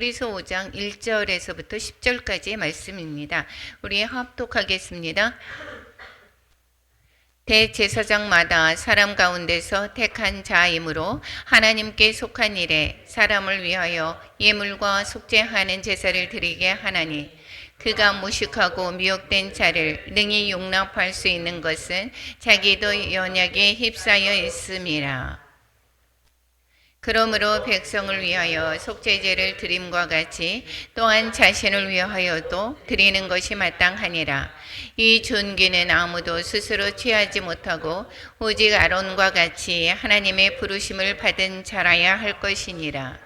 히브리서 5장 1절에서부터 10절까지의 말씀입니다. 우리 합독하겠습니다. 대제사장마다 사람 가운데서 택한 자이므로 하나님께 속한 일에 사람을 위하여 예물과 속죄하는 제사를 드리게 하나니, 그가 무식하고 미혹된 자를 능히 용납할 수 있는 것은 자기도 연약에 휩싸여 있음이라. 그러므로 백성을 위하여 속죄제를 드림과 같이 또한 자신을 위하여도 드리는 것이 마땅하니라. 이 존귀는 아무도 스스로 취하지 못하고 오직 아론과 같이 하나님의 부르심을 받은 자라야 할 것이니라.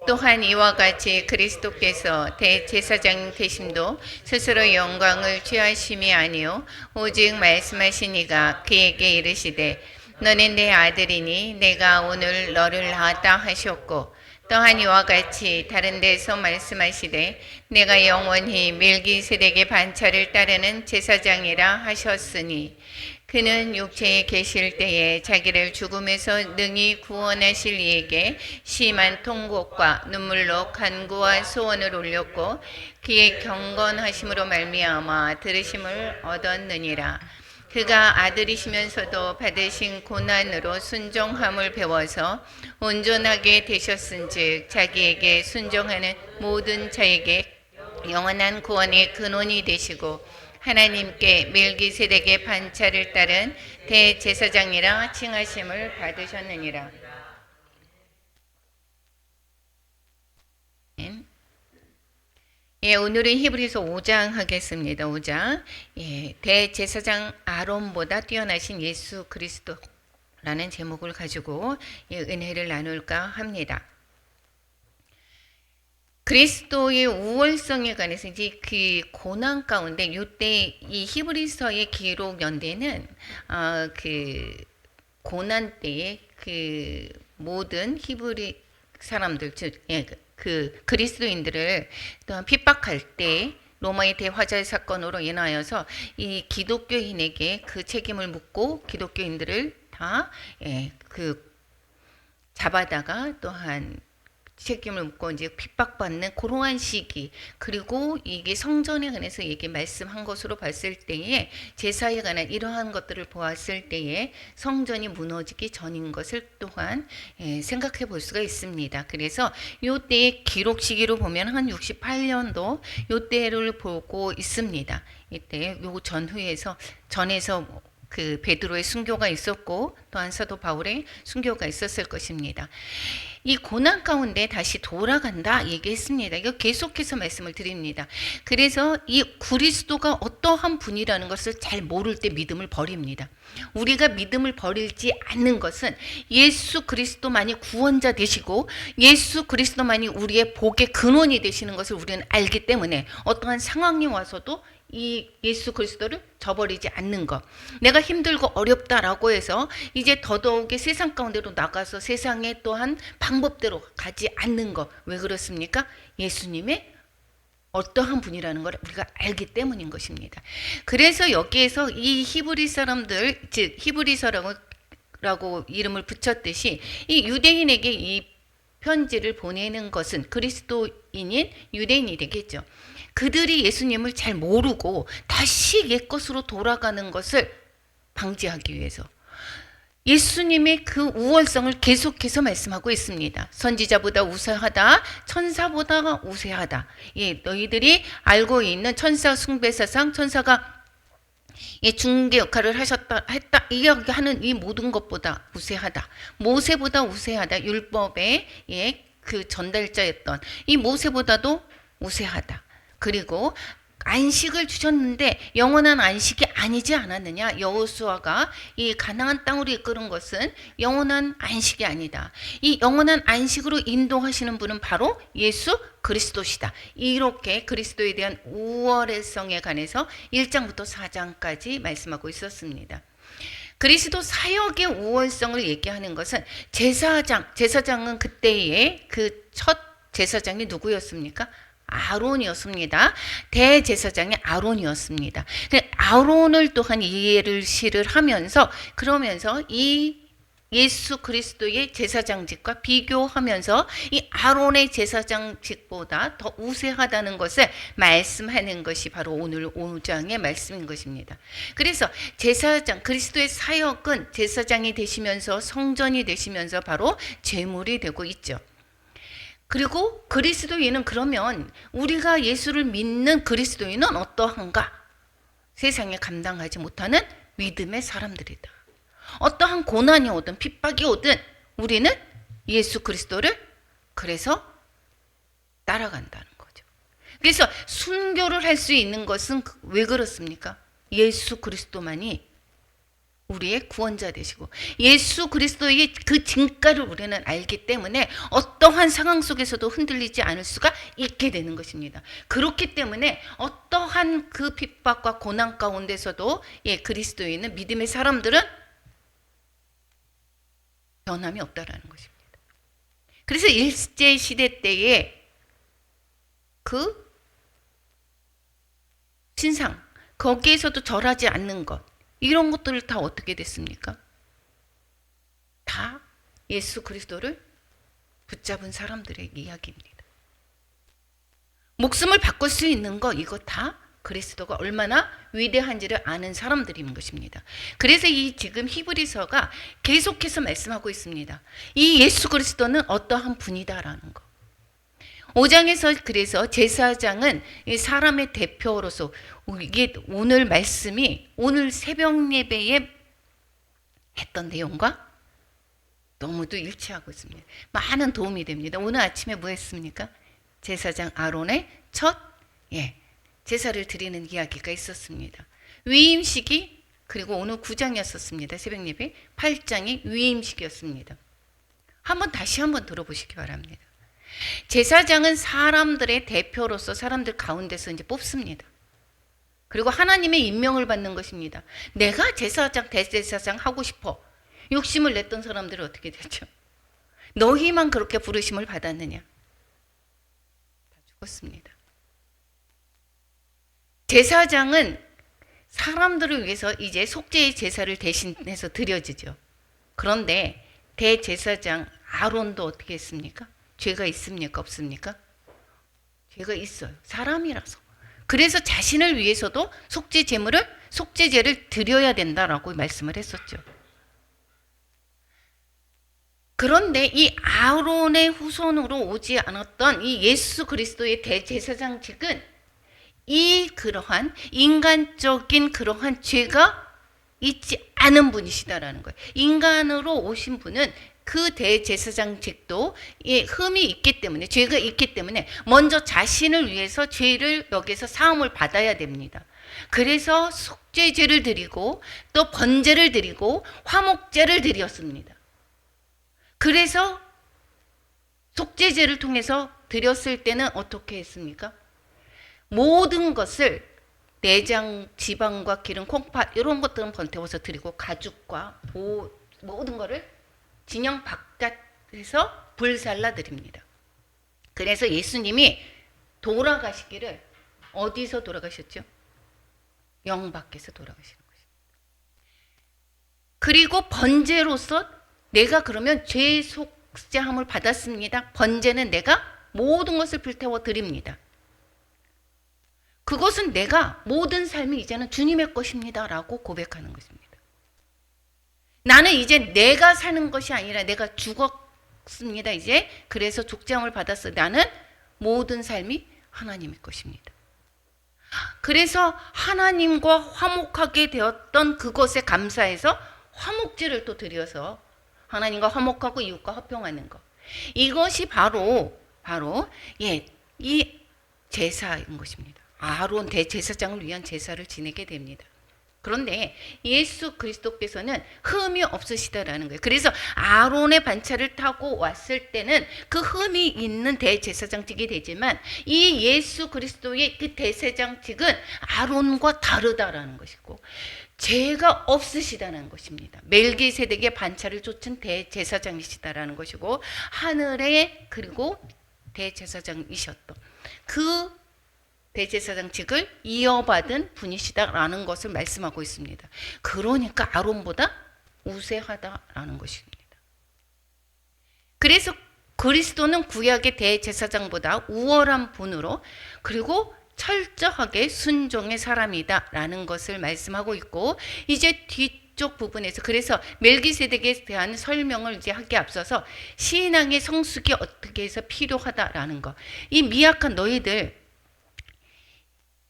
또한 이와 같이 그리스도께서 대제사장 되심도 스스로 영광을 취하심이 아니요 오직 말씀하신 이가 그에게 이르시되 너는 내 아들이니 내가 오늘 너를 낳았다 하셨고, 또한 이와 같이 다른 데서 말씀하시되 내가 영원히 멜기세덱의 반차를 따르는 제사장이라 하셨으니, 그는 육체에 계실 때에 자기를 죽음에서 능히 구원하실 이에게 심한 통곡과 눈물로 간구와 소원을 올렸고 그의 경건하심으로 말미암아 들으심을 얻었느니라. 그가 아들이시면서도 받으신 고난으로 순종함을 배워서 온전하게 되셨은즉 자기에게 순종하는 모든 자에게 영원한 구원의 근원이 되시고 하나님께 멜기세덱의 반차를 따른 대제사장이라 칭하심을 받으셨느니라. 오늘은 히브리서 5장 하겠습니다. 5장. 대제사장 아론보다 뛰어나신 예수 그리스도라는 제목을 가지고 은혜를 나눌까 합니다. 그리스도의 우월성에 관해서 이제 그 고난 가운데 이때 이 히브리서의 기록 연대는 그 고난 때에 그 모든 히브리 사람들 그 그리스도인들을 또한 핍박할 때 로마의 대화살 사건으로 인하여서 이 기독교인에게 그 책임을 묻고 기독교인들을 다 그 잡아다가 또한 책임을 묻고 이제 핍박받는 그러한 시기, 그리고 이게 성전에 관해서 이게 말씀한 것으로 봤을 때에 제사에 관한 이러한 것들을 보았을 때에 성전이 무너지기 전인 것을 또한 생각해 볼 수가 있습니다. 그래서 이때의 기록 시기로 보면 한 68년도 이때를 보고 있습니다. 이때 요 전에서 그 베드로의 순교가 있었고 또한 사도 바울의 순교가 있었을 것입니다. 이 고난 가운데 다시 돌아간다 얘기했습니다. 이거 계속해서 말씀을 드립니다. 그래서 이 그리스도가 어떠한 분이라는 것을 잘 모를 때 믿음을 버립니다. 우리가 믿음을 버리지 않는 것은 예수 그리스도만이 구원자 되시고 예수 그리스도만이 우리의 복의 근원이 되시는 것을 우리는 알기 때문에 어떠한 상황이 와서도 이 예수 그리스도를 저버리지 않는 것. 내가 힘들고 어렵다라고 해서 이제 더더욱이 세상 가운데로 나가서 세상에 또한 방법대로 가지 않는 것. 왜 그렇습니까? 예수님의 어떠한 분이라는 걸 우리가 알기 때문인 것입니다. 그래서 여기에서 이 히브리 사람들, 즉 히브리서라고 이름을 붙였듯이 이 유대인에게 이 편지를 보내는 것은 그리스도인인 유대인이 되겠죠. 그들이 예수님을 잘 모르고 다시 옛것으로 돌아가는 것을 방지하기 위해서 예수님의 그 우월성을 계속해서 말씀하고 있습니다. 선지자보다 우세하다, 천사보다 우세하다. 너희들이 알고 있는 천사 숭배사상, 천사가 중개 역할을 했다 이야기하는 이 모든 것보다 우세하다. 모세보다 우세하다. 율법의 그 전달자였던 이 모세보다도 우세하다. 그리고 안식을 주셨는데 영원한 안식이 아니지 않았느냐? 여호수아가 이 가나안 땅으로 이끄는 것은 영원한 안식이 아니다. 이 영원한 안식으로 인도하시는 분은 바로 예수 그리스도시다. 이렇게 그리스도에 대한 우월성에 관해서 1장부터 4장까지 말씀하고 있었습니다. 그리스도 사역의 우월성을 얘기하는 것은 제사장은 그때의 그 첫 제사장이 누구였습니까? 아론이었습니다. 대제사장이 아론이었습니다. 아론을 또한 이해를 시를 하면서 그러면서 이 예수 그리스도의 제사장직과 비교하면서 이 아론의 제사장직보다 더 우세하다는 것을 말씀하는 것이 바로 오늘 5장의 말씀인 것입니다. 그래서 제사장, 그리스도의 사역은 제사장이 되시면서 성전이 되시면서 바로 제물이 되고 있죠. 그리고 그리스도인은 그러면 우리가 예수를 믿는 그리스도인은 어떠한가? 세상에 감당하지 못하는 믿음의 사람들이다. 어떠한 고난이 오든 핍박이 오든 우리는 예수 그리스도를 그래서 따라간다는 거죠. 그래서 순교를 할 수 있는 것은 왜 그렇습니까? 예수 그리스도만이 우리의 구원자 되시고 예수 그리스도의 그 진가를 우리는 알기 때문에 어떠한 상황 속에서도 흔들리지 않을 수가 있게 되는 것입니다. 그렇기 때문에 어떠한 그 핍박과 고난 가운데서도 그리스도인은 믿음의 사람들은 변함이 없다라는 것입니다. 그래서 일제 시대 때에 그 신상 거기에서도 절하지 않는 것 이런 것들을 다 어떻게 됐습니까? 다 예수 그리스도를 붙잡은 사람들의 이야기입니다. 목숨을 바꿀 수 있는 것 이거 다 그리스도가 얼마나 위대한지를 아는 사람들인 것입니다. 그래서 이 지금 히브리서가 계속해서 말씀하고 있습니다. 이 예수 그리스도는 어떠한 분이다라는 거. 5장에서 그래서 제사장은 사람의 대표로서 이게 오늘 말씀이 오늘 새벽 예배에 했던 내용과 너무도 일치하고 있습니다. 많은 도움이 됩니다. 오늘 아침에 뭐 했습니까? 제사장 아론의 첫 제사를 드리는 이야기가 있었습니다. 위임식이 그리고 오늘 9장이었습니다. 새벽 예배 8장이 위임식이었습니다. 다시 한번 들어보시기 바랍니다. 제사장은 사람들의 대표로서 사람들 가운데서 이제 뽑습니다. 그리고 하나님의 임명을 받는 것입니다. 내가 제사장, 대제사장 하고 싶어. 욕심을 냈던 사람들은 어떻게 되죠? 너희만 그렇게 부르심을 받았느냐? 다 죽었습니다. 제사장은 사람들을 위해서 이제 속죄의 제사를 대신해서 드려지죠. 그런데 대제사장 아론도 어떻게 했습니까? 죄가 있습니까? 없습니까? 죄가 있어요. 사람이라서. 그래서 자신을 위해서도 속죄제를 드려야 된다라고 말씀을 했었죠. 그런데 이 아론의 후손으로 오지 않았던 이 예수 그리스도의 대제사장직은 이 그러한 인간적인 그러한 죄가 있지 않은 분이시다라는 거예요. 인간으로 오신 분은 그 대제사장직도 흠이 있기 때문에 죄가 있기 때문에 먼저 자신을 위해서 죄를 여기서 사함을 받아야 됩니다. 그래서 속죄제를 드리고 또 번제를 드리고 화목제를 드렸습니다. 그래서 속죄제를 통해서 드렸을 때는 어떻게 했습니까? 모든 것을 내장, 지방과 기름, 콩팥 이런 것들은 번태워서 드리고 가죽과 모든 것을 진영 바깥에서 불살라 드립니다. 그래서 예수님이 돌아가시기를 어디서 돌아가셨죠? 영 밖에서 돌아가시는 것입니다. 그리고 번제로서 내가 그러면 죄 속죄함을 받았습니다. 번제는 내가 모든 것을 불태워 드립니다. 그것은 내가 모든 삶이 이제는 주님의 것입니다 라고 고백하는 것입니다. 나는 이제 내가 사는 것이 아니라 내가 죽었습니다. 이제 그래서 족장을 받았어. 나는 모든 삶이 하나님의 것입니다. 그래서 하나님과 화목하게 되었던 그것에 감사해서 화목제를 또 드려서 하나님과 화목하고 이웃과 화평하는 것. 이것이 바로 이 제사인 것입니다. 아론 대제사장을 위한 제사를 지내게 됩니다. 그런데 예수 그리스도께서는 흠이 없으시다라는 거예요. 그래서 아론의 반차를 타고 왔을 때는 그 흠이 있는 대제사장직이 되지만 이 예수 그리스도의 그 대제사장직은 아론과 다르다라는 것이고 죄가 없으시다는 것입니다. 멜기세덱의 반차를 쫓은 대제사장이시다라는 것이고 하늘의 그리고 대제사장이셨던 그 대제사장직을 이어받은 분이시다라는 것을 말씀하고 있습니다. 그러니까 아론보다 우세하다라는 것입니다. 그래서 그리스도는 구약의 대제사장보다 우월한 분으로 그리고 철저하게 순종의 사람이다라는 것을 말씀하고 있고, 이제 뒤쪽 부분에서 그래서 멜기세덱에 대한 설명을 이제 하기에 앞서서 신앙의 성숙이 어떻게 해서 필요하다라는 거. 이 미약한 너희들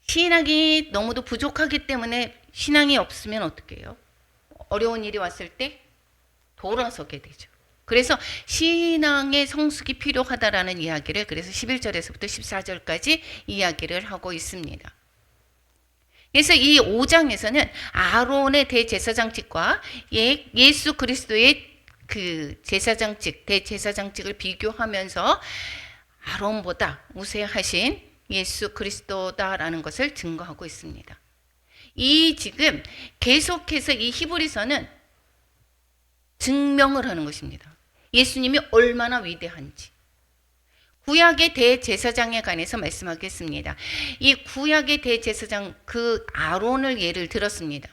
신앙이 너무도 부족하기 때문에 신앙이 없으면 어떻게 해요? 어려운 일이 왔을 때 돌아서게 되죠. 그래서 신앙의 성숙이 필요하다라는 이야기를 그래서 11절에서부터 14절까지 이야기를 하고 있습니다. 그래서 이 5장에서는 아론의 대제사장직과 예수 그리스도의 그 제사장직, 대제사장직을 비교하면서 아론보다 우세하신 예수 그리스도다라는 것을 증거하고 있습니다. 이 지금 계속해서 이 히브리서는 증명을 하는 것입니다. 예수님이 얼마나 위대한지. 구약의 대제사장에 관해서 말씀하겠습니다. 이 구약의 대제사장 그 아론을 예를 들었습니다.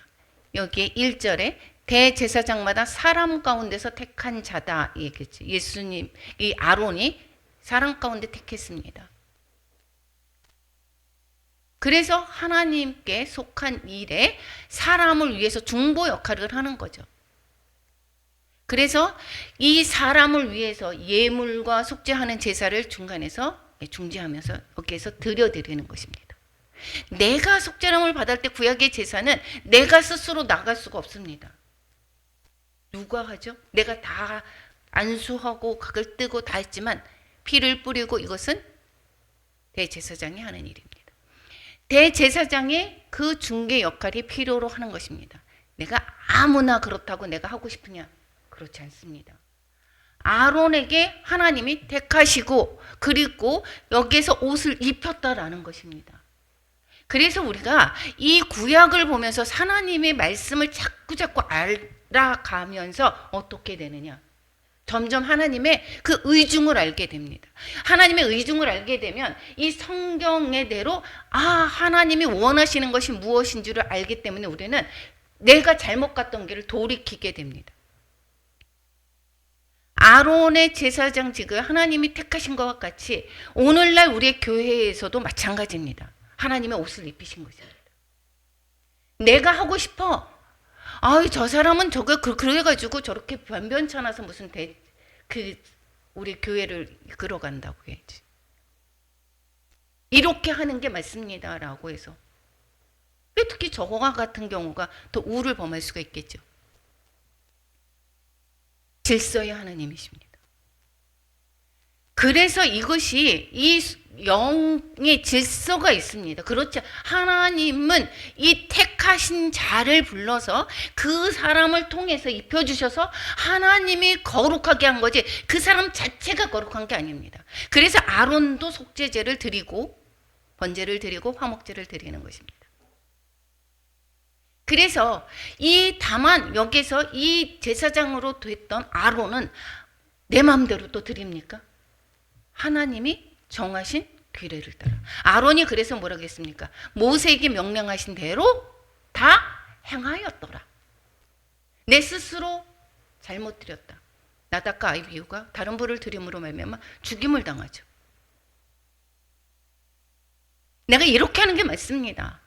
여기에 1절에 대제사장마다 사람 가운데서 택한 자다 얘기했죠. 예수님, 이 아론이 사람 가운데 택했습니다. 그래서 하나님께 속한 일에 사람을 위해서 중보 역할을 하는 거죠. 그래서 이 사람을 위해서 예물과 속죄하는 제사를 중간에서 중지하면서 여기에서 드려드리는 것입니다. 내가 속죄함을 받을 때 구약의 제사는 내가 스스로 나갈 수가 없습니다. 누가 하죠? 내가 다 안수하고 각을 뜨고 다 했지만 피를 뿌리고 이것은 대제사장이 하는 일입니다. 대제사장의 그 중개 역할이 필요로 하는 것입니다. 내가 아무나 그렇다고 내가 하고 싶으냐? 그렇지 않습니다. 아론에게 하나님이 택하시고 그리고 여기에서 옷을 입혔다라는 것입니다. 그래서 우리가 이 구약을 보면서 하나님의 말씀을 자꾸 알아가면서 어떻게 되느냐? 점점 하나님의 그 의중을 알게 됩니다. 하나님의 의중을 알게 되면 이 성경의 대로 하나님이 원하시는 것이 무엇인지를 알기 때문에 우리는 내가 잘못 갔던 길을 돌이키게 됩니다. 아론의 제사장직을 하나님이 택하신 것과 같이 오늘날 우리의 교회에서도 마찬가지입니다. 하나님의 옷을 입히신 것입니다. 내가 하고 싶어. 저 사람은 그래가지고 저렇게 변변찮아서 무슨 우리 교회를 이끌어간다고 해야지. 이렇게 하는 게 맞습니다라고 해서. 특히 저와 같은 경우가 더 우를 범할 수가 있겠죠. 질서의 하나님이십니다. 그래서 이것이 이 영의 질서가 있습니다. 그렇죠. 하나님은 이 택하신 자를 불러서 그 사람을 통해서 입혀주셔서 하나님이 거룩하게 한 거지 그 사람 자체가 거룩한 게 아닙니다. 그래서 아론도 속죄제를 드리고 번제를 드리고 화목제를 드리는 것입니다. 그래서 다만 여기서 이 제사장으로 됐던 아론은 내 마음대로 또 드립니까? 하나님이 정하신 규례를 따라. 아론이 그래서 뭐라고 했습니까? 모세에게 명령하신 대로 다 행하였더라. 내 스스로 잘못 드렸다. 나답과 아비후가 다른 불을 드림으로 말미암아 죽임을 당하죠. 내가 이렇게 하는 게 맞습니다.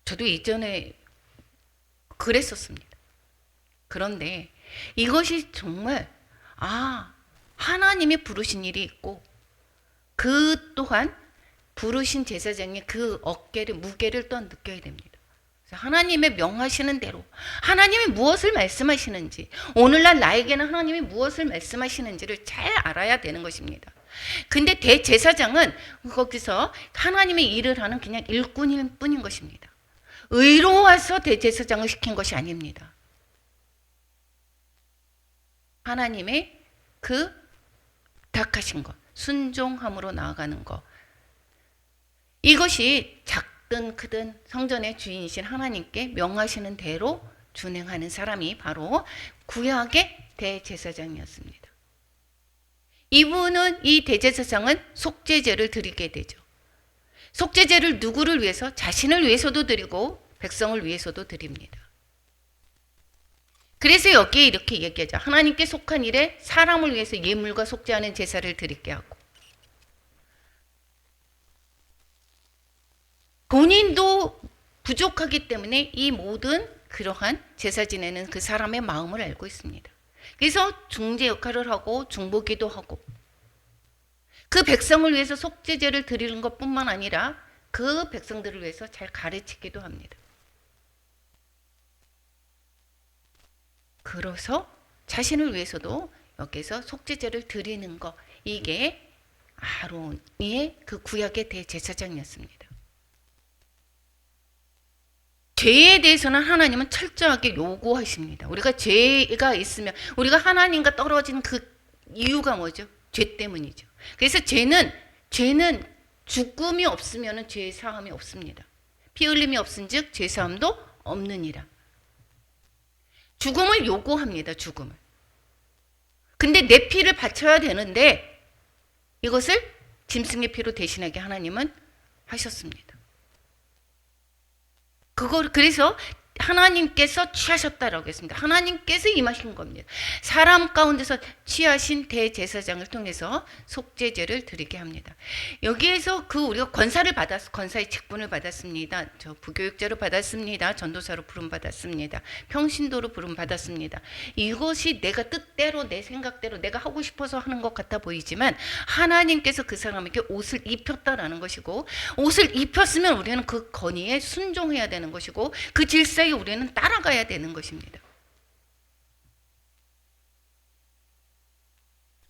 저도 이전에 그랬었습니다. 그런데 이것이 정말 하나님이 부르신 일이 있고 그 또한 부르신 제사장의 그 어깨를 무게를 또한 느껴야 됩니다. 그래서 하나님의 명하시는 대로 하나님이 무엇을 말씀하시는지 오늘날 나에게는 하나님이 무엇을 말씀하시는지를 잘 알아야 되는 것입니다. 근데 대제사장은 거기서 하나님의 일을 하는 그냥 일꾼일 뿐인 것입니다. 의로워서 대제사장을 시킨 것이 아닙니다. 하나님의 그 부탁하신 것, 순종함으로 나아가는 것. 이것이 작든 크든 성전의 주인이신 하나님께 명하시는 대로 준행하는 사람이 바로 구약의 대제사장이었습니다. 이분은 이 대제사장은 속죄제를 드리게 되죠. 속죄제를 누구를 위해서? 자신을 위해서도 드리고 백성을 위해서도 드립니다. 그래서 여기에 이렇게 얘기하죠. 하나님께 속한 일에 사람을 위해서 예물과 속죄 하는 제사를 드리게 하고, 본인도 부족하기 때문에 이 모든 그러한 제사 지내는 그 사람의 마음을 알고 있습니다. 그래서 중재 역할을 하고 중보기도 하고, 그 백성을 위해서 속죄제를 드리는 것뿐만 아니라 그 백성들을 위해서 잘 가르치기도 합니다. 그래서 자신을 위해서도 여기서 속죄제를 드리는 것, 이게 아론의 그 구약의 대제사장이었습니다. 죄에 대해서는 하나님은 철저하게 요구하십니다. 우리가 죄가 있으면 우리가 하나님과 떨어진 그 이유가 뭐죠? 죄 때문이죠. 그래서 죄는 죽음이 없으면 죄 사함이 없습니다. 피 흘림이 없은즉 죄 사함도 없느니라. 죽음을 요구합니다. 죽음을. 근데 내 피를 바쳐야 되는데 이것을 짐승의 피로 대신하게 하나님은 하셨습니다. 그래서 하나님께서 취하셨다라고 했습니다. 하나님께서 임하신 겁니다. 사람 가운데서 취하신 대제사장을 통해서 속죄제를 드리게 합니다. 여기에서 우리가 권사의 직분을 받았습니다. 저 부교육자로 받았습니다. 전도사로 부름 받았습니다. 평신도로 부름 받았습니다. 이것이 내가 뜻대로 내 생각대로 내가 하고 싶어서 하는 것 같아 보이지만 하나님께서 그 사람에게 옷을 입혔다라는 것이고, 옷을 입혔으면 우리는 그 건의에 순종해야 되는 것이고, 그 질서에 우리는 따라가야 되는 것입니다.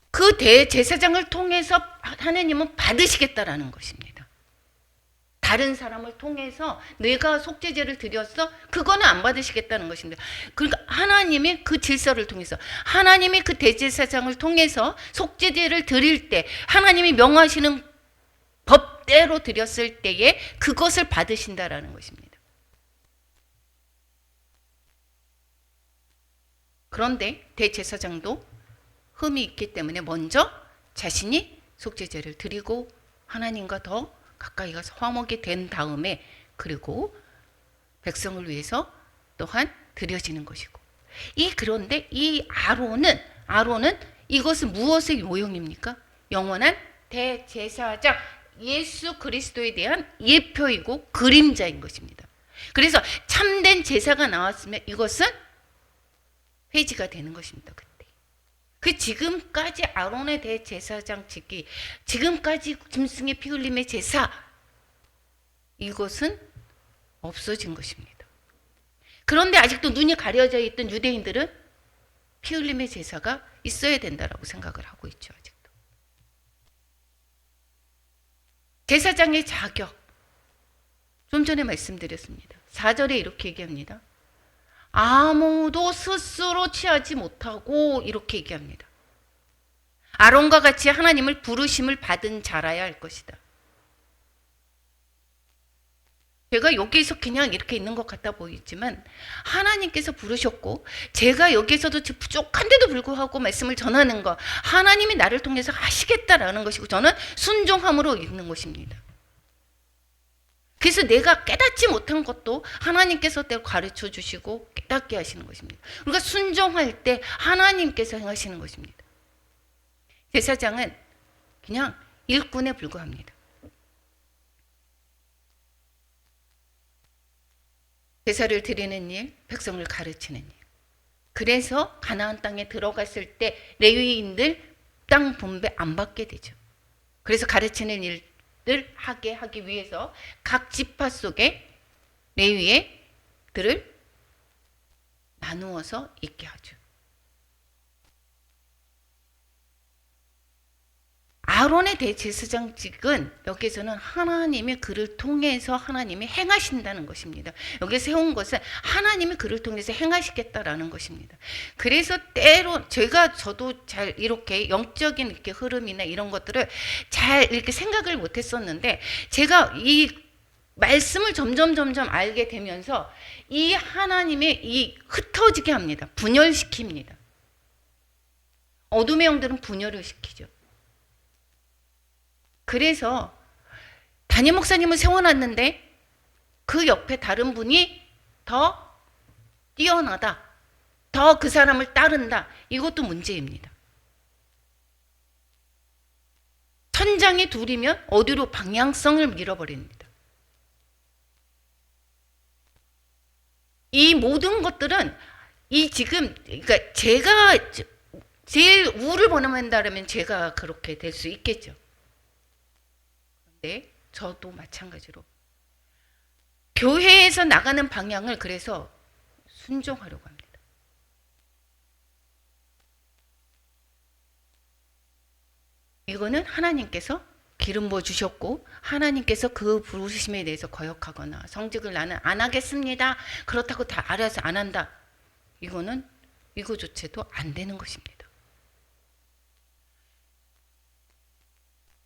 그 대제사장을 통해서 하나님은 받으시겠다라는 것입니다. 다른 사람을 통해서 내가 속죄제를 드렸어? 그거는 안 받으시겠다는 것입니다. 그러니까 하나님의 그 질서를 통해서, 하나님의 그 대제사장을 통해서 속죄제를 드릴 때 하나님이 명하시는 법대로 드렸을 때에 그것을 받으신다라는 것입니다. 그런데 대제사장도 흠이 있기 때문에 먼저 자신이 속죄제를 드리고 하나님과 더 가까이 가서 화목이 된 다음에 그리고 백성을 위해서 또한 드려지는 것이고, 그런데 이 아론은 이것은 무엇의 모형입니까? 영원한 대제사장 예수 그리스도에 대한 예표이고 그림자인 것입니다. 그래서 참된 제사가 나왔으면 이것은 회지가 되는 것입니다. 그때 지금까지 아론의 대제사장 직기, 지금까지 짐승의 피 흘림의 제사, 이것은 없어진 것입니다. 그런데 아직도 눈이 가려져 있던 유대인들은 피 흘림의 제사가 있어야 된다라고 생각을 하고 있죠. 아직도. 제사장의 자격, 좀 전에 말씀드렸습니다. 4절에 이렇게 얘기합니다. 아무도 스스로 취하지 못하고 이렇게 얘기합니다. 아론과 같이 하나님을 부르심을 받은 자라야 할 것이다. 제가 여기서 그냥 이렇게 있는 것 같아 보이지만 하나님께서 부르셨고, 제가 여기서도 부족한데도 불구하고 말씀을 전하는 것, 하나님이 나를 통해서 하시겠다라는 것이고, 저는 순종함으로 있는 것입니다. 그래서 내가 깨닫지 못한 것도 하나님께서 가르쳐 주시고 깨닫게 하시는 것입니다. 우리가 순종할 때 하나님께서 행하시는 것입니다. 제사장은 그냥 일꾼에 불과합니다. 제사를 드리는 일, 백성을 가르치는 일. 그래서 가나안 땅에 들어갔을 때 레위인들 땅 분배 안 받게 되죠. 그래서 가르치는 일을 하기 위해서 각 지파 속에 레위들을 나누어서 있게 하죠. 아론의 대제사장직은 여기서는 하나님의 그를 통해서 하나님이 행하신다는 것입니다. 여기 세운 것은 하나님이 그를 통해서 행하시겠다라는 것입니다. 그래서 때로 저도 잘 이렇게 영적인 이렇게 흐름이나 이런 것들을 잘 이렇게 생각을 못했었는데, 제가 이 말씀을 점점 알게 되면서 이 하나님의 이 흩어지게 합니다. 분열시킵니다. 어둠의 영들은 분열을 시키죠. 그래서 담임 목사님을 세워놨는데 그 옆에 다른 분이 더 뛰어나다, 더 그 사람을 따른다. 이것도 문제입니다. 천장이 둘이면 어디로 방향성을 잃어버립니다. 이 모든 것들은 그러니까 제가 제일 우를 번한다면 제가 그렇게 될 수 있겠죠. 그런데 저도 마찬가지로 교회에서 나가는 방향을 그래서 순종하려고 합니다. 이거는 하나님께서 기름 부어 주셨고 하나님께서 그 부르심에 대해서 거역하거나 성직을 나는 안 하겠습니다. 그렇다고 다 알아서 안 한다. 이거조차도 안 되는 것입니다.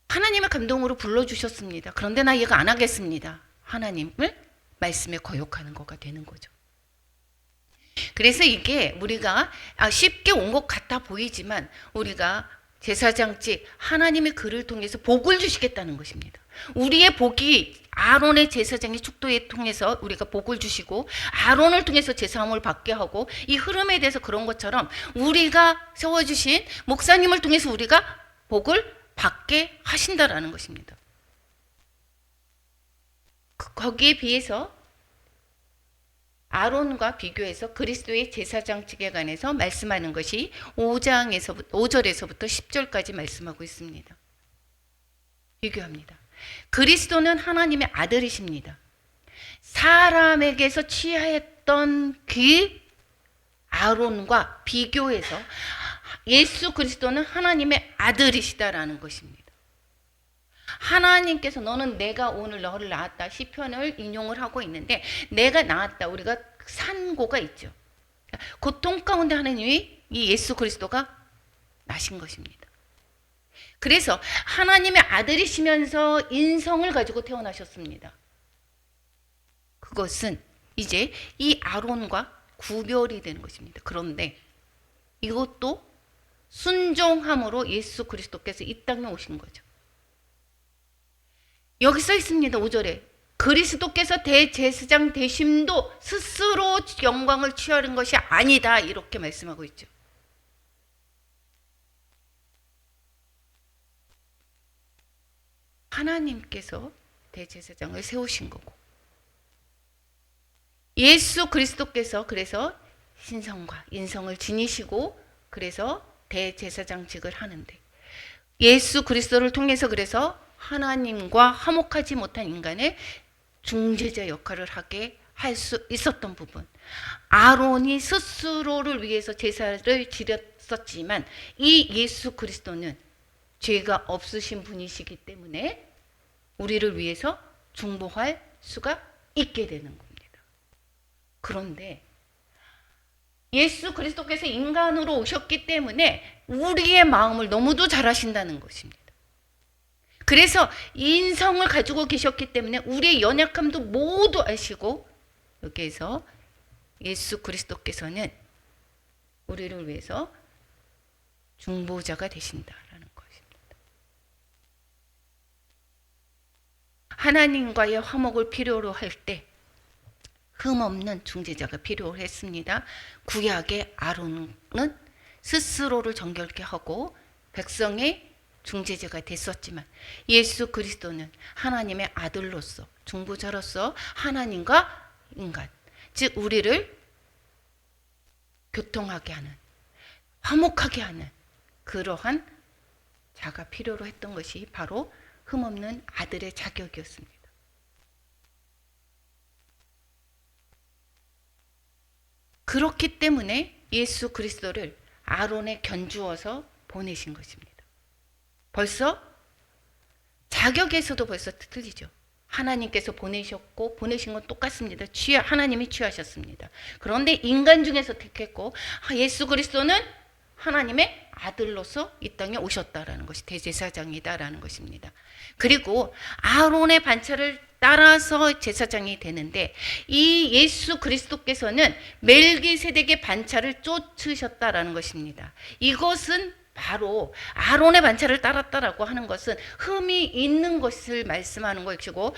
하나님의 감동으로 불러주셨습니다. 그런데 나 이거 안 하겠습니다. 하나님을 말씀에 거역하는 거가 되는 거죠. 그래서 이게 우리가 쉽게 온 것 같아 보이지만 우리가 제사장직 하나님의 글을 통해서 복을 주시겠다는 것입니다. 우리의 복이 아론의 제사장의 축도에 통해서 우리가 복을 주시고 아론을 통해서 제사함을 받게 하고 이 흐름에 대해서 그런 것처럼 우리가 세워주신 목사님을 통해서 우리가 복을 받게 하신다라는 것입니다. 거기에 비해서 아론과 비교해서 그리스도의 제사장직에 관해서 말씀하는 것이 5절에서부터 10절까지 말씀하고 있습니다. 비교합니다. 그리스도는 하나님의 아들이십니다. 사람에게서 취하였던 그 아론과 비교해서 예수 그리스도는 하나님의 아들이시다라는 것입니다. 하나님께서 너는 내가 오늘 너를 낳았다 시편을 인용을 하고 있는데 내가 낳았다 우리가 산고가 있죠. 고통 가운데 하나님이 이 예수 그리스도가 나신 것입니다. 그래서 하나님의 아들이시면서 인성을 가지고 태어나셨습니다. 그것은 이제 이 아론과 구별이 되는 것입니다. 그런데 이것도 순종함으로 예수 그리스도께서 이 땅에 오신 거죠. 여기 써 있습니다. 5절에 그리스도께서 대제사장 되심도 스스로 영광을 취하는 것이 아니다 이렇게 말씀하고 있죠. 하나님께서 대제사장을 세우신 거고 예수 그리스도께서 그래서 신성과 인성을 지니시고 그래서 대제사장직을 하는데 예수 그리스도를 통해서 그래서 하나님과 화목하지 못한 인간의 중재자 역할을 하게 할 수 있었던 부분. 아론이 스스로를 위해서 제사를 지렸었지만 이 예수 그리스도는 죄가 없으신 분이시기 때문에 우리를 위해서 중보할 수가 있게 되는 겁니다. 그런데 예수 그리스도께서 인간으로 오셨기 때문에 우리의 마음을 너무도 잘 아신다는 것입니다. 그래서 인성을 가지고 계셨기 때문에 우리의 연약함도 모두 아시고 여기에서 예수 그리스도께서는 우리를 위해서 중보자가 되신다라는 것입니다. 하나님과의 화목을 필요로 할 때 흠없는 중재자가 필요했습니다. 구약의 아론은 스스로를 정결케 하고 백성의 중재자가 됐었지만 예수 그리스도는 하나님의 아들로서 중보자로서 하나님과 인간 즉 우리를 교통하게 하는 화목하게 하는 그러한 자가 필요로 했던 것이 바로 흠없는 아들의 자격이었습니다. 그렇기 때문에 예수 그리스도를 아론에 견주어서 보내신 것입니다. 벌써 자격에서도 벌써 틀리죠. 하나님께서 보내셨고 보내신 건 똑같습니다. 하나님이 취하셨습니다. 그런데 인간 중에서 택했고 예수 그리스도는 하나님의 아들로서 이 땅에 오셨다라는 것이 대제사장이다라는 것입니다. 그리고 아론의 반차를 따라서 제사장이 되는데 이 예수 그리스도께서는 멜기세덱의 반차를 쫓으셨다라는 것입니다. 이것은 바로 아론의 반차를 따랐다라고 하는 것은 흠이 있는 것을 말씀하는 것이고,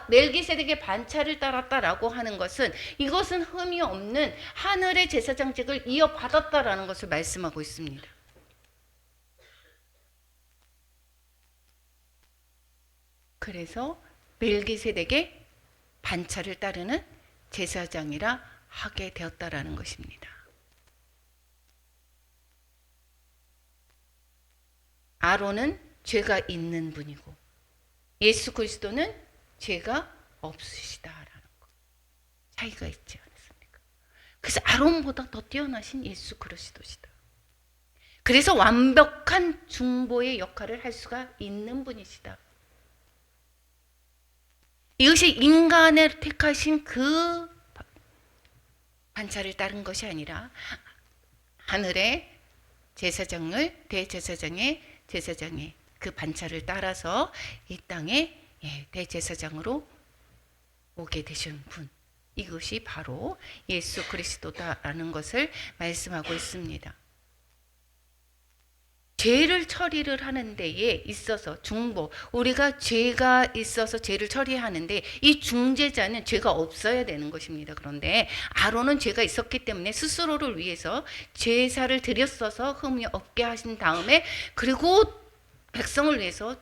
멜기세덱의 반차를 따랐다라고 하는 것은 이것은 흠이 없는 하늘의 제사장직을 이어받았다라는 것을 말씀하고 있습니다. 그래서 멜기세덱의 반차를 따르는 제사장이라 하게 되었다라는 것입니다. 아론은 죄가 있는 분이고 예수 그리스도는 죄가 없으시다라는 것. 차이가 있지 않습니까? 그래서 아론보다 더 뛰어나신 예수 그리스도시다. 그래서 완벽한 중보의 역할을 할 수가 있는 분이시다. 이것이 인간을 택하신 그 반차를 따른 것이 아니라 하늘의 제사장을 제사장의 그 반차를 따라서 이 땅에 대제사장으로 오게 되신 분, 이것이 바로 예수 그리스도다라는 것을 말씀하고 있습니다. 죄를 처리를 하는 데에 있어서 중보, 우리가 죄가 있어서 죄를 처리하는데 이 중재자는 죄가 없어야 되는 것입니다. 그런데 아론은 죄가 있었기 때문에 스스로를 위해서 제사를 드렸어서 흠이 없게 하신 다음에, 그리고 백성을 위해서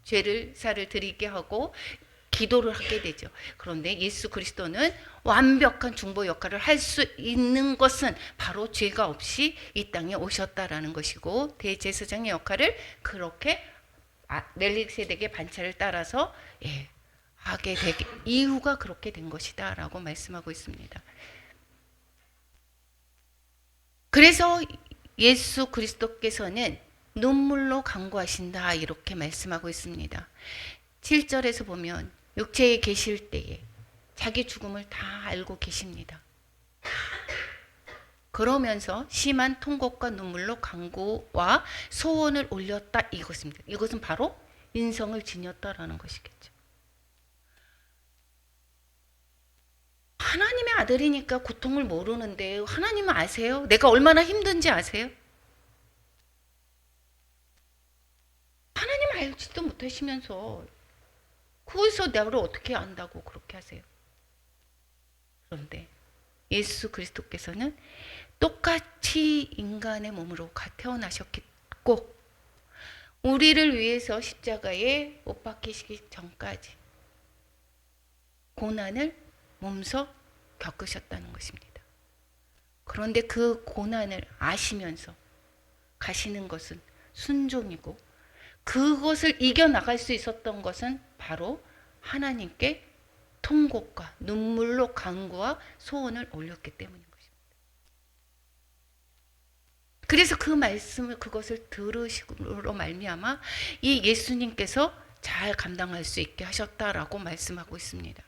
제사를 드리게 하고 기도를 하게 되죠. 그런데 예수 그리스도는 완벽한 중보 역할을 할 수 있는 것은 바로 죄가 없이 이 땅에 오셨다라는 것이고, 대제사장의 역할을 그렇게 멜기세덱의 반차를 따라서 하게 되게 이유가 그렇게 된 것이다라고 말씀하고 있습니다. 그래서 예수 그리스도께서는 눈물로 간구하신다 이렇게 말씀하고 있습니다. 7절에서 보면 육체에 계실 때에 자기 죽음을 다 알고 계십니다. 그러면서 심한 통곡과 눈물로 간구와 소원을 올렸다 이것입니다. 이것은 바로 인성을 지녔다라는 것이겠죠. 하나님의 아들이니까 고통을 모르는데 하나님은 아세요? 내가 얼마나 힘든지 아세요? 하나님 알지도 못하시면서 거기서 나를 어떻게 안다고 그렇게 하세요? 그런데 예수 그리스도께서는 똑같이 인간의 몸으로 태어나셨고 우리를 위해서 십자가에 못 박히시기 전까지 고난을 몸소 겪으셨다는 것입니다. 그런데 그 고난을 아시면서 가시는 것은 순종이고, 그것을 이겨나갈 수 있었던 것은 바로 하나님께 통곡과 눈물로 간구와 소원을 올렸기 때문인 것입니다. 그래서 그 말씀을, 그것을 들으시므로 말미암아 이 예수님께서 잘 감당할 수 있게 하셨다라고 말씀하고 있습니다.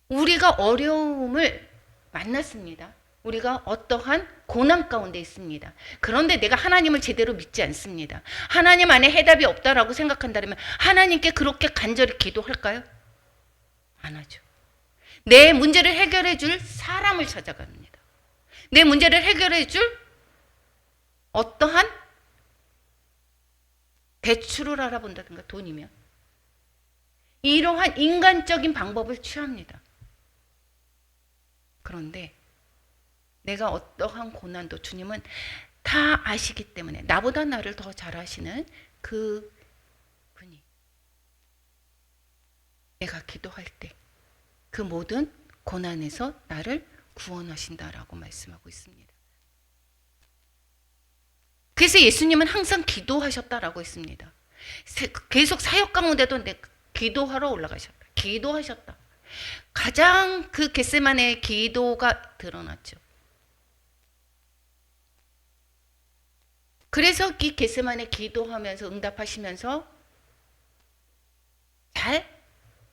우리가 어려움을 만났습니다. 우리가 어떠한 고난 가운데 있습니다. 그런데 내가 하나님을 제대로 믿지 않습니다. 하나님 안에 해답이 없다라고 생각한다면 하나님께 그렇게 간절히 기도할까요? 안 하죠. 내 문제를 해결해 줄 사람을 찾아갑니다. 내 문제를 해결해 줄 어떠한 대출을 알아본다든가 돈이면 이러한 인간적인 방법을 취합니다. 그런데 내가 어떠한 고난도 주님은 다 아시기 때문에, 나보다 나를 더 잘 아시는 그 분이 내가 기도할 때 그 모든 고난에서 나를 구원하신다라고 말씀하고 있습니다. 그래서 예수님은 항상 기도하셨다라고 했습니다. 계속 사역 가운데도 기도하러 올라가셨다. 기도하셨다. 가장 그 겟세마네의 기도가 드러났죠. 그래서 이 겟세마네 기도하면서 응답하시면서 잘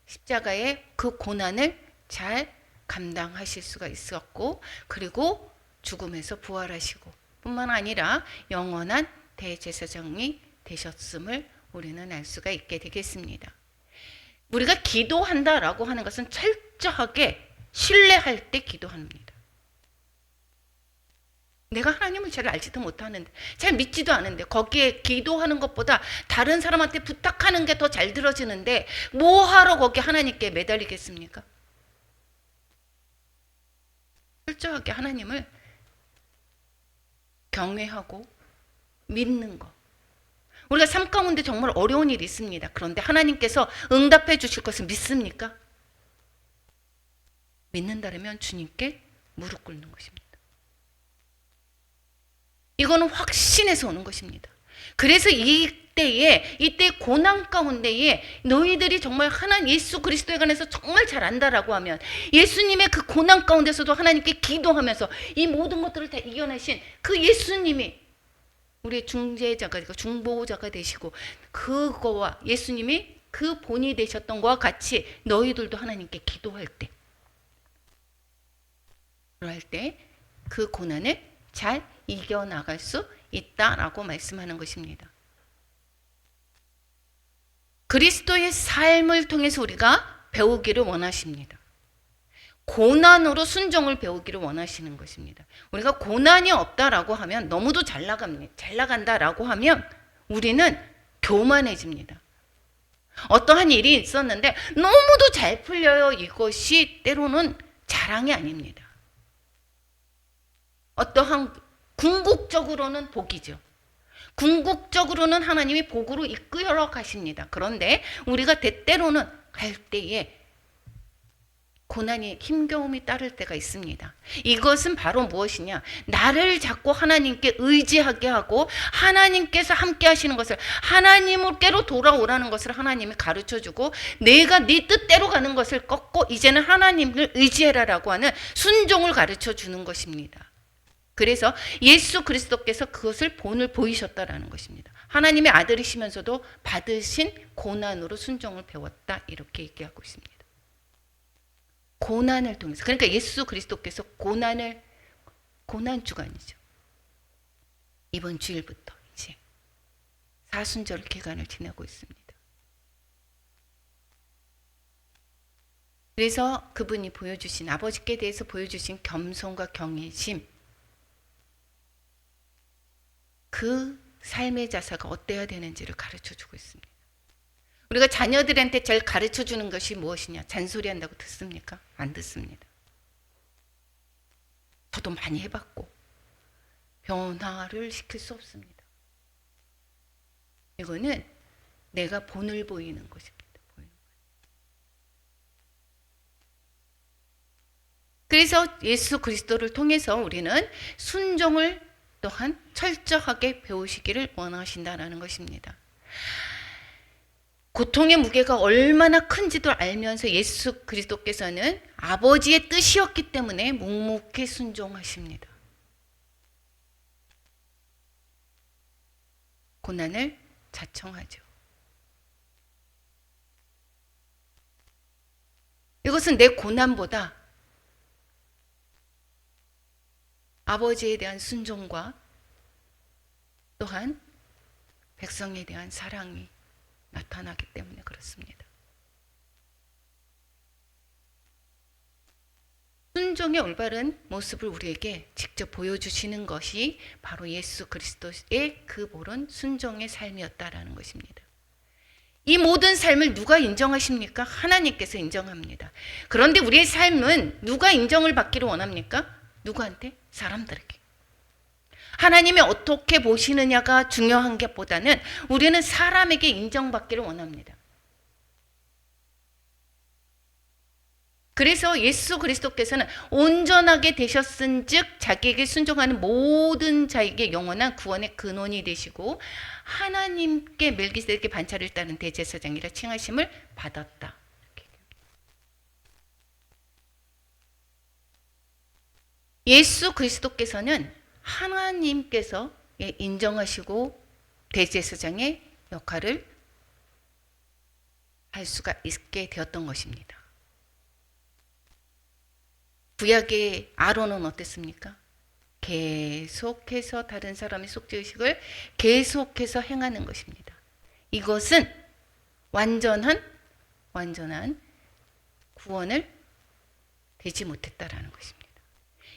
십자가의 그 고난을 잘 감당하실 수가 있었고, 그리고 죽음에서 부활하시고 뿐만 아니라 영원한 대제사장이 되셨음을 우리는 알 수가 있게 되겠습니다. 우리가 기도한다라고 하는 것은 철저하게 신뢰할 때 기도합니다. 내가 하나님을 잘 알지도 못하는데, 잘 믿지도 않은데, 거기에 기도하는 것보다 다른 사람한테 부탁하는 게 더 잘 들어지는데 뭐하러 거기 하나님께 매달리겠습니까? 철저하게 하나님을 경외하고 믿는 거. 우리가 삶 가운데 정말 어려운 일이 있습니다. 그런데 하나님께서 응답해 주실 것을 믿습니까? 믿는다면 주님께 무릎 꿇는 것입니다. 이거는 확신에서 오는 것입니다. 그래서 이때 고난 가운데에 너희들이 정말 하나님 예수 그리스도에 관해서 정말 잘 안다라고 하면, 예수님의 그 고난 가운데서도 하나님께 기도하면서 이 모든 것들을 다 이겨내신 그 예수님이 우리의 중재자가, 중보자가 되시고, 그거와 예수님이 그 본이 되셨던 것과 같이 너희들도 하나님께 기도할 때, 그럴 때 그 고난을 잘 이겨나갈 수 있다라고 말씀하는 것입니다. 그리스도의 삶을 통해서 우리가 배우기를 원하십니다. 고난으로 순종을 배우기를 원하시는 것입니다. 우리가 고난이 없다라고 하면, 너무도 잘 나간다라고 하면 우리는 교만해집니다. 어떠한 일이 있었는데 너무도 잘 풀려요. 이것이 때로는 자랑이 아닙니다. 어떠한 궁극적으로는 복이죠. 궁극적으로는 하나님이 복으로 이끌어 가십니다. 그런데 우리가 때때로는 갈 때에 고난이, 힘겨움이 따를 때가 있습니다. 이것은 바로 무엇이냐? 나를 자꾸 하나님께 의지하게 하고 하나님께서 함께 하시는 것을, 하나님께로 돌아오라는 것을 하나님이 가르쳐주고, 내가 네 뜻대로 가는 것을 꺾고 이제는 하나님을 의지해라라고 하는 순종을 가르쳐주는 것입니다. 그래서 예수 그리스도께서 그것을 본을 보이셨다라는 것입니다. 하나님의 아들이시면서도 받으신 고난으로 순종을 배웠다, 이렇게 얘기하고 있습니다. 고난을 통해서, 그러니까 예수 그리스도께서 고난 주간이죠. 이번 주일부터 이제 사순절 기간을 지내고 있습니다. 그래서 그분이 보여주신, 아버지께 대해서 보여주신 겸손과 경외심, 그 삶의 자세가 어때야 되는지를 가르쳐주고 있습니다. 우리가 자녀들한테 잘 가르쳐주는 것이 무엇이냐? 잔소리한다고 듣습니까? 안 듣습니다. 저도 많이 해봤고 변화를 시킬 수 없습니다. 이거는 내가 본을 보이는 것입니다. 그래서 예수 그리스도를 통해서 우리는 순종을 또한 철저하게 배우시기를 원하신다는 것입니다. 고통의 무게가 얼마나 큰지도 알면서 예수 그리스도께서는 아버지의 뜻이었기 때문에 묵묵히 순종하십니다. 고난을 자청하죠. 이것은 내 고난보다 아버지에 대한 순종과 또한 백성에 대한 사랑이 나타나기 때문에 그렇습니다. 순종의 올바른 모습을 우리에게 직접 보여주시는 것이 바로 예수 그리스도의 그 모른 순종의 삶이었다라는 것입니다. 이 모든 삶을 누가 인정하십니까? 하나님께서 인정합니다. 그런데 우리의 삶은 누가 인정을 받기를 원합니까? 누구한테? 사람들에게. 하나님이 어떻게 보시느냐가 중요한 것보다는 우리는 사람에게 인정받기를 원합니다. 그래서 예수 그리스도께서는 온전하게 되셨은즉 자기에게 순종하는 모든 자에게 영원한 구원의 근원이 되시고 하나님께 멜기세덱의 반차를 따른 대제사장이라 칭하심을 받았다. 예수 그리스도께서는 하나님께서 인정하시고 대제사장의 역할을 할 수가 있게 되었던 것입니다. 구약의 아론은 어땠습니까? 계속해서 다른 사람의 속죄의식을 계속해서 행하는 것입니다. 이것은 완전한 구원을 되지 못했다라는 것입니다.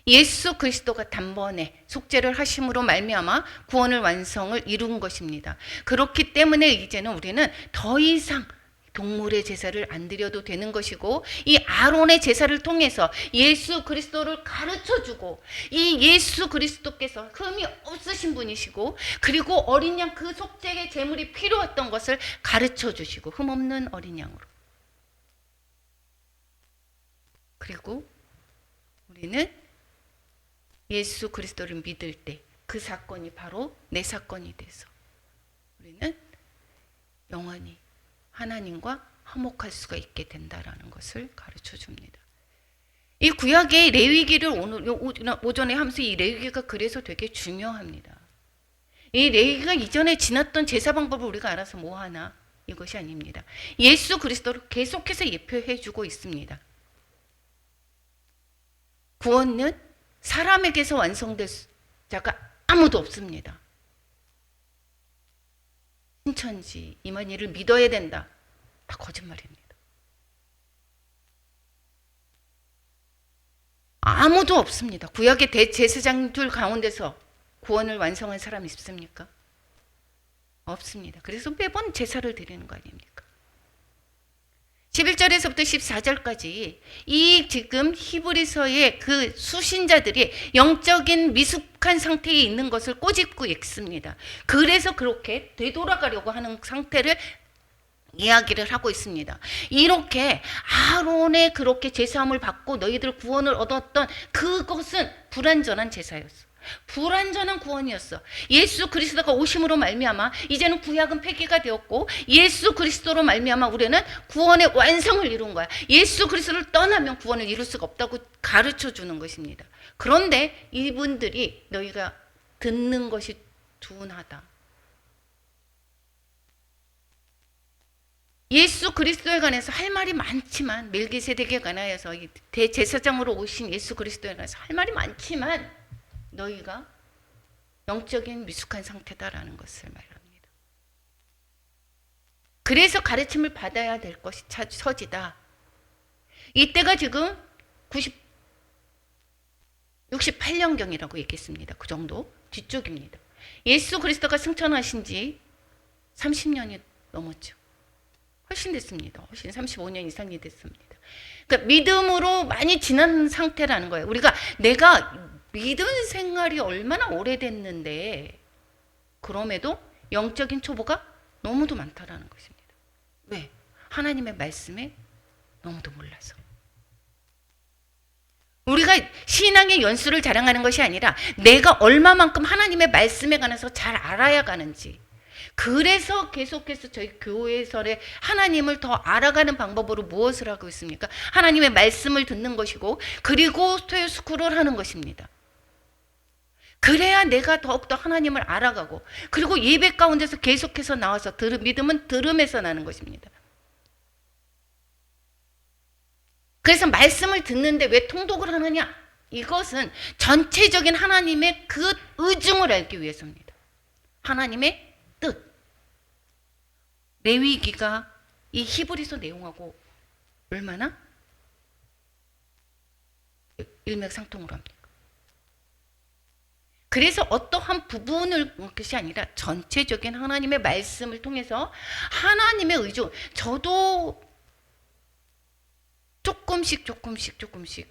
예수 그리스도가 단번에 속죄를 하심으로 말미암아 구원을 완성을 이룬 것입니다. 그렇기 때문에 이제는 우리는 더 이상 동물의 제사를 안 드려도 되는 것이고, 이 아론의 제사를 통해서 예수 그리스도를 가르쳐주고, 이 예수 그리스도께서 흠이 없으신 분이시고, 그리고 어린 양 그 속죄의 제물이 필요했던 것을 가르쳐주시고, 흠 없는 어린 양으로. 그리고 우리는 예수 그리스도를 믿을 때 그 사건이 바로 내 사건이 돼서 우리는 영원히 하나님과 화목할 수가 있게 된다라는 것을 가르쳐 줍니다. 이 구약의 레위기를 오늘 오전에 하면서 이 레위기가 그래서 되게 중요합니다. 이 레위기가 이전에 지났던 제사 방법을 우리가 알아서 뭐 하나, 이것이 아닙니다. 예수 그리스도를 계속해서 예표해 주고 있습니다. 구원은 사람에게서 완성될 자가 아무도 없습니다. 신천지 이만희를 믿어야 된다. 다 거짓말입니다. 아무도 없습니다. 구약의 대제사장들 가운데서 구원을 완성한 사람이 있습니까? 없습니다. 그래서 매번 제사를 드리는 거 아닙니까? 11절에서부터 14절까지 이 지금 히브리서의 그 수신자들이 영적인 미숙한 상태에 있는 것을 꼬집고 읽습니다. 그래서 그렇게 되돌아가려고 하는 상태를 이야기를 하고 있습니다. 이렇게 아론의 그렇게 제사함을 받고 너희들 구원을 얻었던 그것은 불완전한 제사였어. 불완전한 구원이었어. 예수 그리스도가 오심으로 말미암아 이제는 구약은 폐기가 되었고 예수 그리스도로 말미암아 우리는 구원의 완성을 이룬 거야. 예수 그리스도를 떠나면 구원을 이룰 수가 없다고 가르쳐 주는 것입니다. 그런데 이분들이 너희가 듣는 것이 둔하다. 예수 그리스도에 관해서 할 말이 많지만, 멜기세덱에 관하여서 대제사장으로 오신 예수 그리스도에 관해서 할 말이 많지만 너희가 영적인 미숙한 상태다라는 것을 말합니다. 그래서 가르침을 받아야 될 것이 처지다. 이때가 지금 68년경이라고 얘기했습니다. 그 정도 뒤쪽입니다. 예수 그리스도가 승천하신 지 30년이 넘었죠. 훨씬 됐습니다. 훨씬 35년 이상이 됐습니다. 그러니까 믿음으로 많이 지난 상태라는 거예요. 우리가 내가 믿음 생활이 얼마나 오래됐는데 그럼에도 영적인 초보가 너무도 많다라는 것입니다. 왜? 하나님의 말씀에 너무도 몰라서. 우리가 신앙의 연수를 자랑하는 것이 아니라 내가 얼마만큼 하나님의 말씀에 관해서 잘 알아야 가는지, 그래서 계속해서 저희 교회에서의 하나님을 더 알아가는 방법으로 무엇을 하고 있습니까? 하나님의 말씀을 듣는 것이고, 그리고 토요스쿨을 하는 것입니다. 그래야 내가 더욱더 하나님을 알아가고, 그리고 예배 가운데서 계속해서 나와서 믿음은 들음에서 나는 것입니다. 그래서 말씀을 듣는데 왜 통독을 하느냐? 이것은 전체적인 하나님의 그 의중을 알기 위해서입니다. 하나님의 뜻. 레위기가 이 히브리서 내용하고 얼마나 일맥상통으로 합니까? 그래서 어떠한 부분을 것이 아니라 전체적인 하나님의 말씀을 통해서 하나님의 의중, 저도 조금씩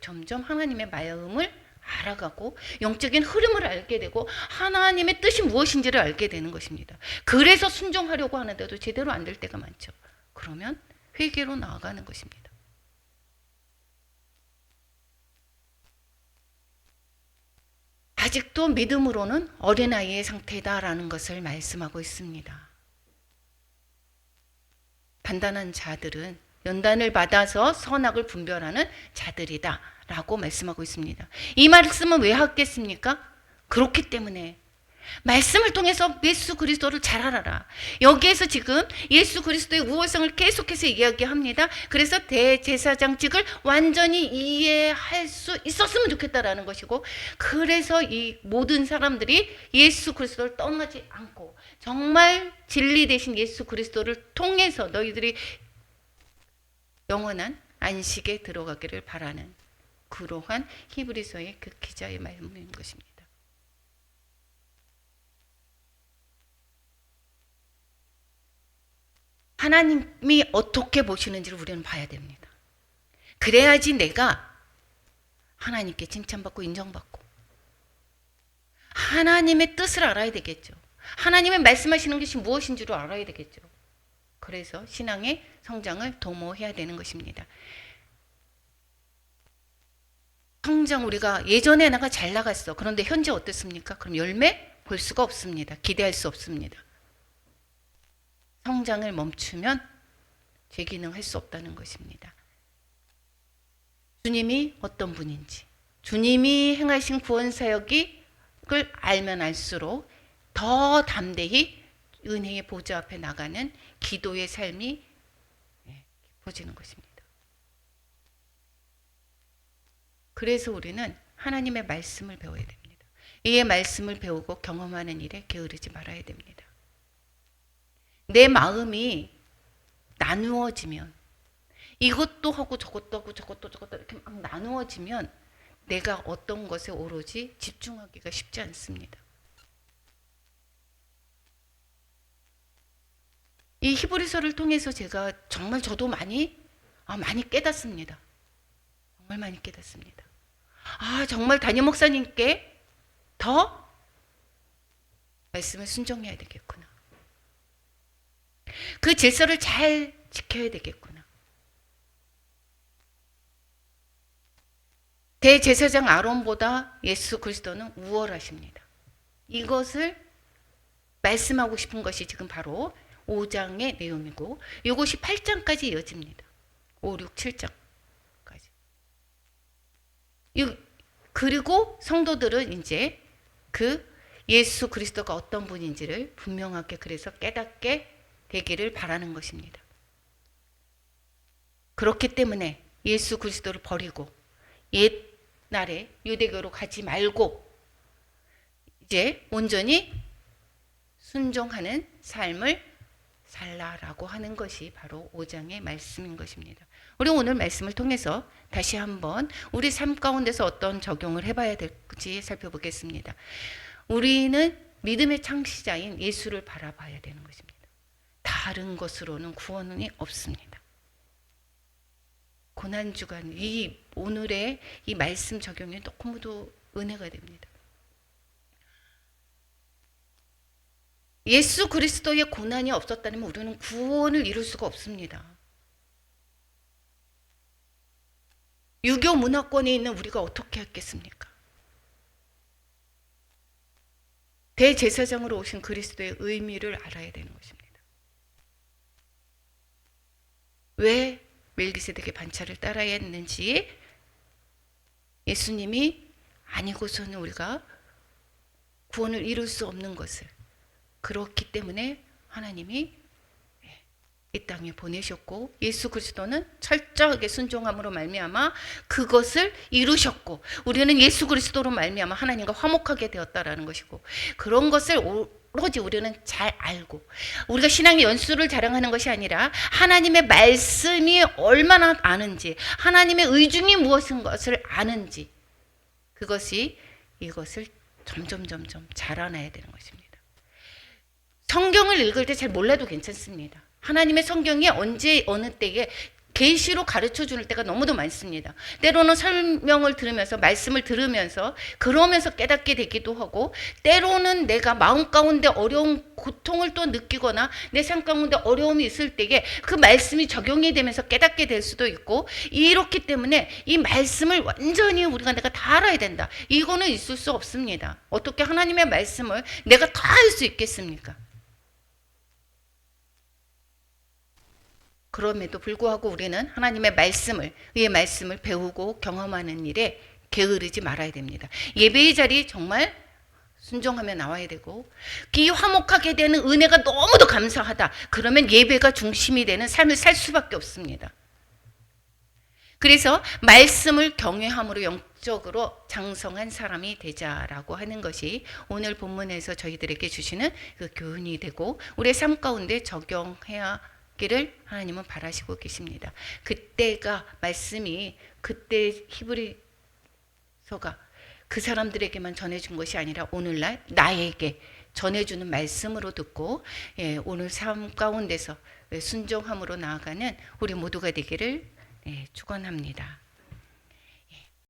점점 하나님의 마음을 알아가고 영적인 흐름을 알게 되고 하나님의 뜻이 무엇인지를 알게 되는 것입니다. 그래서 순종하려고 하는데도 제대로 안 될 때가 많죠. 그러면 회개로 나아가는 것입니다. 아직도 믿음으로는 어린아이의 상태다라는 것을 말씀하고 있습니다. 단단한 자들은 연단을 받아서 선악을 분별하는 자들이다 라고 말씀하고 있습니다. 이 말씀은 왜 하겠습니까? 그렇기 때문에 말씀을 통해서 예수 그리스도를 잘 알아라. 여기에서 지금 예수 그리스도의 우월성을 계속해서 이야기합니다. 그래서 대제사장직을 완전히 이해할 수 있었으면 좋겠다라는 것이고, 그래서 이 모든 사람들이 예수 그리스도를 떠나지 않고 정말 진리 되신 예수 그리스도를 통해서 너희들이 영원한 안식에 들어가기를 바라는 그러한 히브리서의 그 기자의 말씀인 것입니다. 하나님이 어떻게 보시는지를 우리는 봐야 됩니다. 그래야지 내가 하나님께 칭찬받고 인정받고 하나님의 뜻을 알아야 되겠죠. 하나님의 말씀하시는 것이 무엇인 줄을 알아야 되겠죠. 그래서 신앙의 성장을 도모해야 되는 것입니다. 성장 우리가 예전에 내가 잘 나갔어. 그런데 현재 어떻습니까? 그럼 열매 볼 수가 없습니다. 기대할 수 없습니다. 성장을 멈추면 재기능할 수 없다는 것입니다. 주님이 어떤 분인지, 주님이 행하신 구원 사역을 알면 알수록 더 담대히 은혜의 보좌 앞에 나가는 기도의 삶이 깊어지는 것입니다. 그래서 우리는 하나님의 말씀을 배워야 됩니다. 이의 말씀을 배우고 경험하는 일에 게으르지 말아야 됩니다. 내 마음이 나누어지면 이것도 하고 저것도 하고 저것도 이렇게 막 나누어지면 내가 어떤 것에 오로지 집중하기가 쉽지 않습니다. 이 히브리서를 통해서 제가 정말 저도 많이 깨닫습니다. 정말 많이 깨닫습니다. 정말 담임 목사님께 더 말씀을 순종해야 되겠구나. 그 질서를 잘 지켜야 되겠구나. 대제사장 아론보다 예수 그리스도는 우월하십니다. 이것을 말씀하고 싶은 것이 지금 바로 5장의 내용이고 이것이 8장까지 이어집니다. 5, 6, 7장까지. 그리고 성도들은 이제 그 예수 그리스도가 어떤 분인지를 분명하게 그래서 깨닫게 되기를 바라는 것입니다. 그렇기 때문에 예수 그리스도를 버리고 옛날에 유대교로 가지 말고 이제 온전히 순종하는 삶을 살라라고 하는 것이 바로 5장의 말씀인 것입니다. 우리 오늘 말씀을 통해서 다시 한번 우리 삶 가운데서 어떤 적용을 해봐야 될지 살펴보겠습니다. 우리는 믿음의 창시자인 예수를 바라봐야 되는 것입니다. 다른 것으로는 구원이 없습니다. 고난주간 이 오늘의 이 말씀 적용이 너무도 은혜가 됩니다. 예수 그리스도의 고난이 없었다면 우리는 구원을 이룰 수가 없습니다. 유교 문화권에 있는 우리가 어떻게 했겠습니까? 대제사장으로 오신 그리스도의 의미를 알아야 되는 것입니다. 왜 멜기세덱의 반차를 따라야 했는지 예수님이 아니고서는 우리가 구원을 이룰 수 없는 것을 그렇기 때문에 하나님이 이 땅에 보내셨고 예수 그리스도는 철저하게 순종함으로 말미암아 그것을 이루셨고 우리는 예수 그리스도로 말미암아 하나님과 화목하게 되었다라는 것이고 그런 것을 오로지 우리는 잘 알고 우리가 신앙의 연수를 자랑하는 것이 아니라 하나님의 말씀이 얼마나 아는지 하나님의 의중이 무엇인 것을 아는지 이것을 점점 자라나야 되는 것입니다. 성경을 읽을 때 잘 몰라도 괜찮습니다. 하나님의 성경이 언제 어느 때에 계시로 가르쳐 주는 때가 너무도 많습니다. 때로는 설명을 들으면서 말씀을 들으면서 그러면서 깨닫게 되기도 하고 때로는 내가 마음 가운데 어려운 고통을 또 느끼거나 내 삶 가운데 어려움이 있을 때에 그 말씀이 적용이 되면서 깨닫게 될 수도 있고 이렇기 때문에 이 말씀을 완전히 내가 다 알아야 된다. 이거는 있을 수 없습니다. 어떻게 하나님의 말씀을 내가 다 알 수 있겠습니까? 그럼에도 불구하고 우리는 하나님의 말씀을 의의 말씀을 배우고 경험하는 일에 게으르지 말아야 됩니다. 예배의 자리 정말 순종하며 나와야 되고 이 화목하게 되는 은혜가 너무도 감사하다. 그러면 예배가 중심이 되는 삶을 살 수밖에 없습니다. 그래서 말씀을 경외함으로 영적으로 장성한 사람이 되자라고 하는 것이 오늘 본문에서 저희들에게 주시는 그 교훈이 되고 우리의 삶 가운데 적용해야 기를 하나님은 바라시고 계십니다. 그때가 말씀이 그때 히브리 서가 그 사람들에게만 전해준 것이 아니라 오늘날 나에게 전해주는 말씀으로 듣고 오늘 삶 가운데서 순종함으로 나아가는 우리 모두가 되기를 축원합니다.